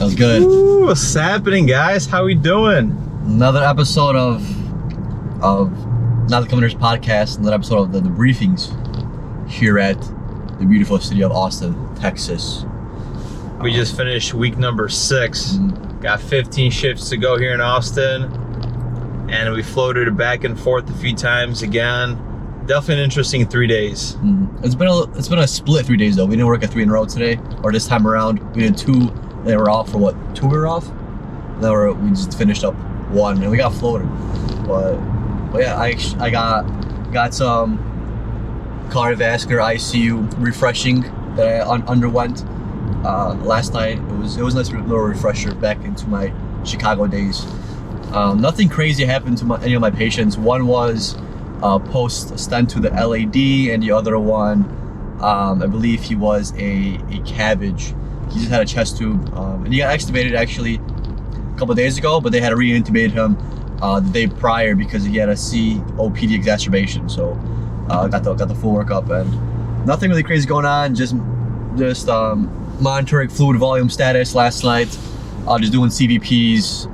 Sounds good. Ooh, what's happening, guys? How we doing? Another episode of Not the Commoners podcast. Another episode of the Debriefings here at the beautiful city of Austin, Texas. We just finished week number 6. Got 15 shifts to go here in Austin, and we floated back and forth a few times again. Definitely an interesting 3 days. It's been a split 3 days though. We didn't work at 3 in a row today, or this time around. We did 2. They were off for what? 2 we were off. We just finished up 1, and we got floated. But yeah, I got some cardiovascular ICU refreshing that I underwent last night. It was a nice little refresher back into my Chicago days. Nothing crazy happened to any of my patients. One was post stent to the LAD, and the other one, I believe he was a cabbage. He just had a chest tube, and he got extubated actually a couple of days ago, but they had to re-intubate him the day prior because he had a COPD exacerbation. So got the full workup, and nothing really crazy going on. Just monitoring fluid volume status last night. Just doing CVPs.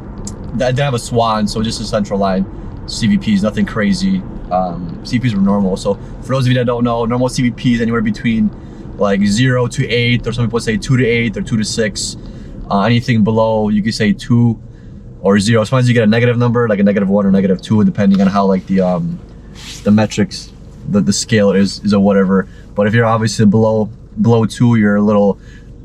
I didn't have a swan, so just a central line CVPs. Nothing crazy. CVPs were normal. So for those of you that don't know, normal CVPs anywhere between like 0 to 8, or some people say 2 to 8 or 2 to 6. Anything below, you could say 2 or 0. Sometimes you get a negative number, like a -1 or -2, depending on how like the metrics, the scale is or whatever. But if you're obviously below 2, you're a little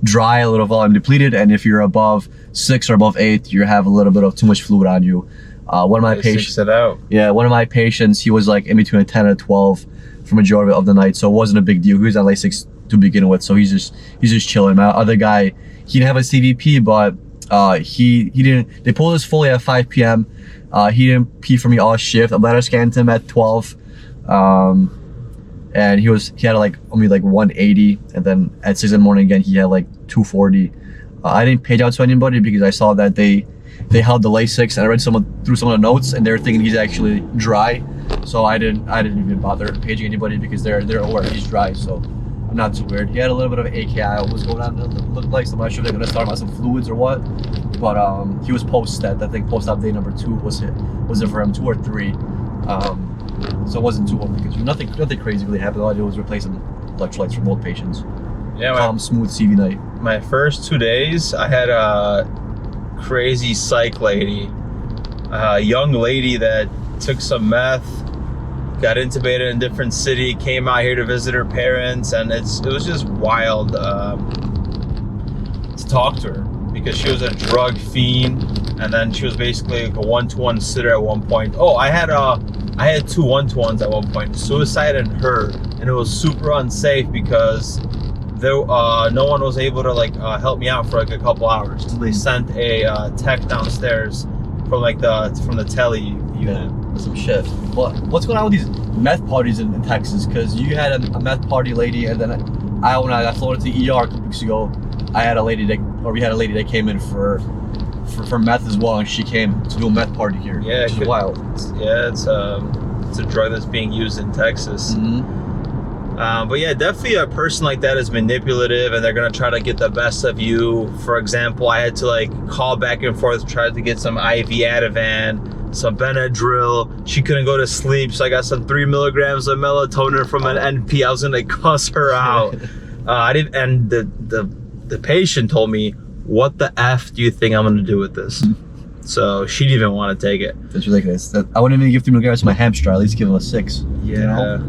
dry, a little volume depleted, and if you're above 6 or above 8, you have a little bit of too much fluid on you. One of my patients, one of my patients, he was like in between a 10 and a 12 for majority of the night, so it wasn't a big deal. He was on like 6 to begin with, so he's just chilling. My other guy, he didn't have a CVP, but he didn't. They pulled us fully at 5 p.m. He didn't pee for me all shift. I bladder scanned him at 12, and he had like only like 180, and then at 6 in the morning again he had like 240. I didn't page out to anybody because I saw that they held the Lasix, and I read through some of the notes, and they're thinking he's actually dry. So I didn't even bother paging anybody because they're aware he's dry. So I'm not too weird. He had a little bit of AKI. What was going on? It looked like, so I'm not sure if they're gonna start him on some fluids or what. But he was post-stat. I think post-op day number 2 was it for him, 2 or 3. So it wasn't too complicated. Nothing crazy really happened. All I did was replace some electrolytes for both patients. Yeah, calm, smooth CV night. My first 2 days, I had a crazy psych lady, a young lady that took some meth, got intubated in a different city, came out here to visit her parents, and it was just wild to talk to her because she was a drug fiend, and then she was basically like a 1-to-1 sitter at one point. I had 2 1-to-1s at one point, Suicide and her, and it was super unsafe because no one was able to help me out for like a couple hours. So they sent a tech downstairs from the tele unit. Some shit. What's going on with these meth parties in Texas? Because you had a meth party lady, and then when I got floated to the ER a couple weeks ago, we had a lady that came in for meth as well, and she came to do a meth party here. Yeah, which is wild. It's a drug that's being used in Texas. But yeah, definitely a person like that is manipulative, and they're gonna try to get the best of you. For example, I had to call back and forth, try to get some IV Ativan, some Benadryl. She couldn't go to sleep, so I got some 3 milligrams of melatonin from an NP. I was gonna cuss her out. And the patient told me, "What the F do you think I'm gonna do with this?" So she didn't even want to take it. That's ridiculous. I wouldn't even give 3 milligrams to my hamster. At least give him a 6. Yeah. You know?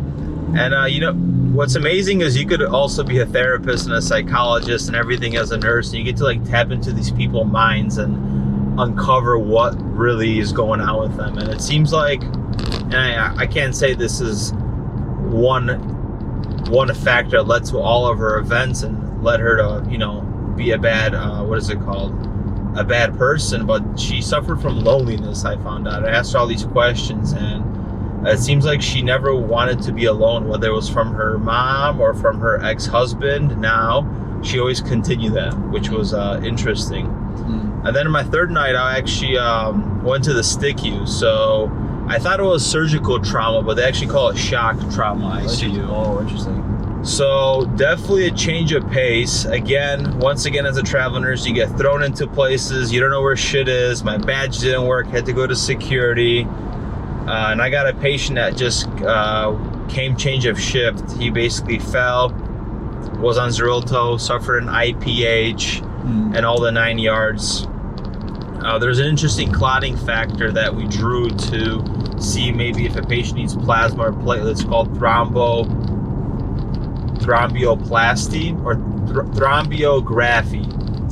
And what's amazing is you could also be a therapist and a psychologist and everything as a nurse, and you get to tap into these people's minds and uncover what really is going on with them. And it seems like, and I can't say this is one factor that led to all of her events and led her to be a bad a bad person, but she suffered from loneliness. I found out. I asked her all these questions, and it seems like she never wanted to be alone, whether it was from her mom or from her ex-husband. Now she always continued that, which was interesting. And then in my 3rd night, I actually went to the STICU. So I thought it was surgical trauma, but they actually call it shock trauma ICU. Oh, interesting. So definitely a change of pace. Once again, as a travel nurse, you get thrown into places, you don't know where shit is. My badge didn't work, had to go to security. And I got a patient that just came change of shift. He basically fell, was on Xarelto, suffered an IPH, and all the 9 yards. There's an interesting clotting factor that we drew to see maybe if a patient needs plasma or platelets called thromboplasty or thrombography,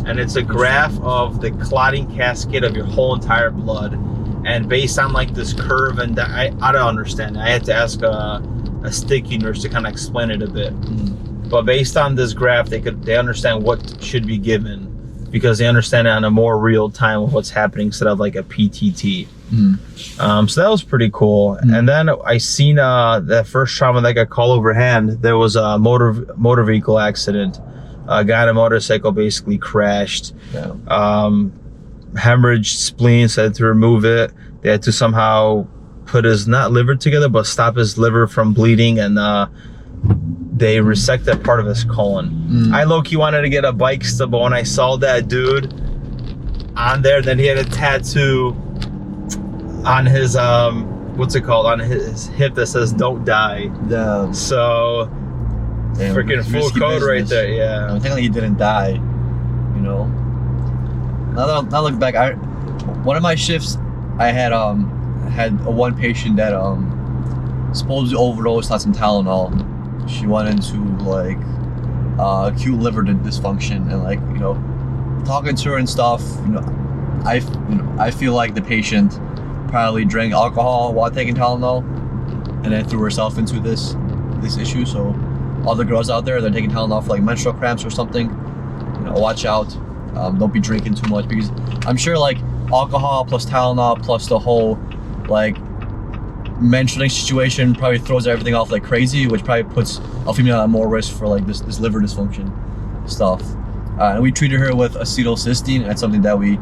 and it's a graph of the clotting cascade of your whole entire blood. And based on like this curve, and I don't understand. I had to ask a sticky nurse to kind of explain it a bit. But based on this graph, they understand what should be given, because they understand it on a more real time of what's happening instead of like a PTT. So that was pretty cool. And then I seen the first trauma that got called over hand. There was a motor vehicle accident. A guy on a motorcycle basically crashed. Hemorrhaged spleen, so they had to remove it. They had to somehow put his not liver together, but stop his liver from bleeding, and they resected part of his colon. I low-key wanted to get a bike stub, but when I saw that dude on there, then he had a tattoo on his on his hip that says "Don't die." So freaking full code right there. Yeah. Technically he didn't die, you know. Now looking back, one of my shifts, I had one patient that supposedly overdosed on some Tylenol. She went into like acute liver dysfunction, and like, you know, talking to her and stuff, I feel like the patient probably drank alcohol while taking Tylenol, and then threw herself into this issue. So all the girls out there, they're taking Tylenol for like menstrual cramps or something, watch out. Don't be drinking too much, because I'm sure like alcohol plus Tylenol plus the whole like menstruating situation probably throws everything off like crazy, which probably puts a female at more risk for like this liver dysfunction stuff. And we treated her with acetylcysteine. That's something that we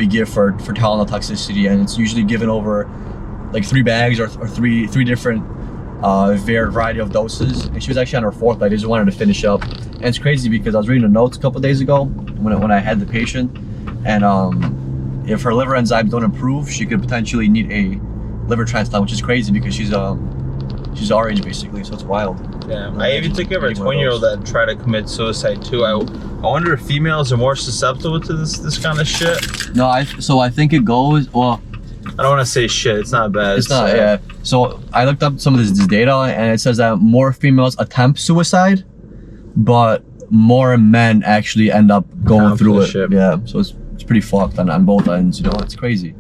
give for Tylenol toxicity, and it's usually given over like 3 bags or three different variety of doses. And she was actually on her 4th, but I just wanted to finish up. And it's crazy because I was reading the notes a couple days ago when I had the patient, and if her liver enzymes don't improve, she could potentially need a liver transplant, which is crazy because she's our age basically, so it's wild. Yeah, I even took care of a 20-year-old that tried to commit suicide too. I wonder if females are more susceptible to this kind of shit. No, I think it goes, well, I don't want to say shit, it's not bad. It's not, yeah. So I looked up some of this data, and it says that more females attempt suicide, but more men actually end up going through it. Yeah, so it's pretty fucked on both ends, it's crazy.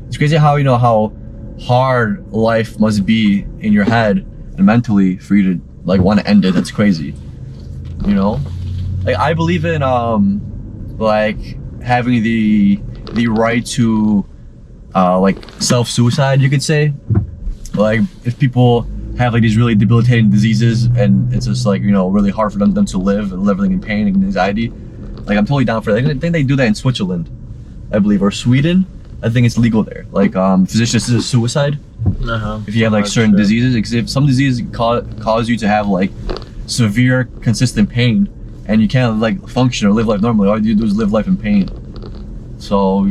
It's crazy how, how hard life must be in your head and mentally for you to like want to end it. That's crazy, like I believe in like having the right to like self-suicide, you could say. Like if people have like these really debilitating diseases and it's just like, really hard for them to live and living in pain and anxiety, like I'm totally down for that. I think they do that in Switzerland, I believe, or Sweden. I think it's legal there. Like physician-assisted suicide. If you have like certain diseases, because if some diseases cause you to have like severe, consistent pain, and you can't like function or live life normally, all you do is live life in pain. So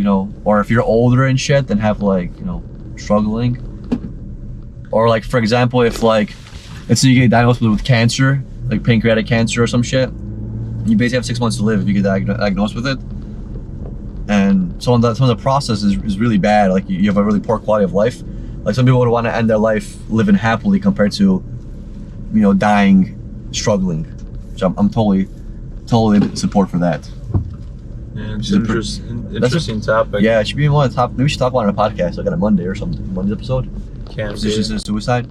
or if you're older and shit, then have like struggling, or like for example, if like let's say you get diagnosed with cancer, like pancreatic cancer or some shit, you basically have 6 months to live if you get diagnosed with it. And some of the process is really bad. Like you have a really poor quality of life. Like some people would want to end their life living happily compared to, dying, struggling. Which I'm totally in support for that. Yeah, it's an interesting topic. Yeah, it should be one of the top. Maybe we should talk about it on a podcast, like on a Monday or something. Monday's episode. Physician-assisted suicide.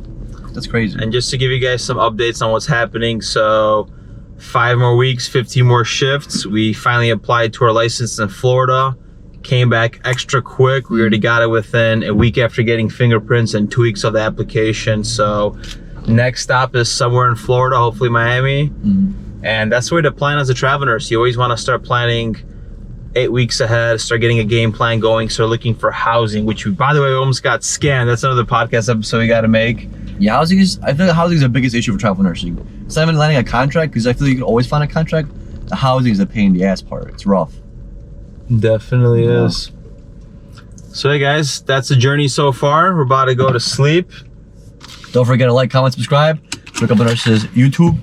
That's crazy. And just to give you guys some updates on what's happening, so 5 more weeks, 15 more shifts. We finally applied to our license in Florida. Came back extra quick. We already got it within a week after getting fingerprints and 2 weeks of the application. So next stop is somewhere in Florida, hopefully Miami. And that's the way to plan as a travel nurse. You always want to start planning 8 weeks ahead, start getting a game plan going, start looking for housing, which we, by the way, almost got scammed. That's another podcast episode we got to make. Yeah, housing is. I feel like housing is the biggest issue for travel nursing. It's not even landing a contract because I feel like you can always find a contract. The housing is a pain in the ass part. It's rough. Definitely is. So hey guys, that's the journey so far. We're about to go to sleep. Don't forget to like, comment, subscribe. Look up the Nurses YouTube.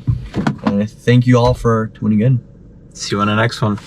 And thank you all for tuning in. See you on the next one.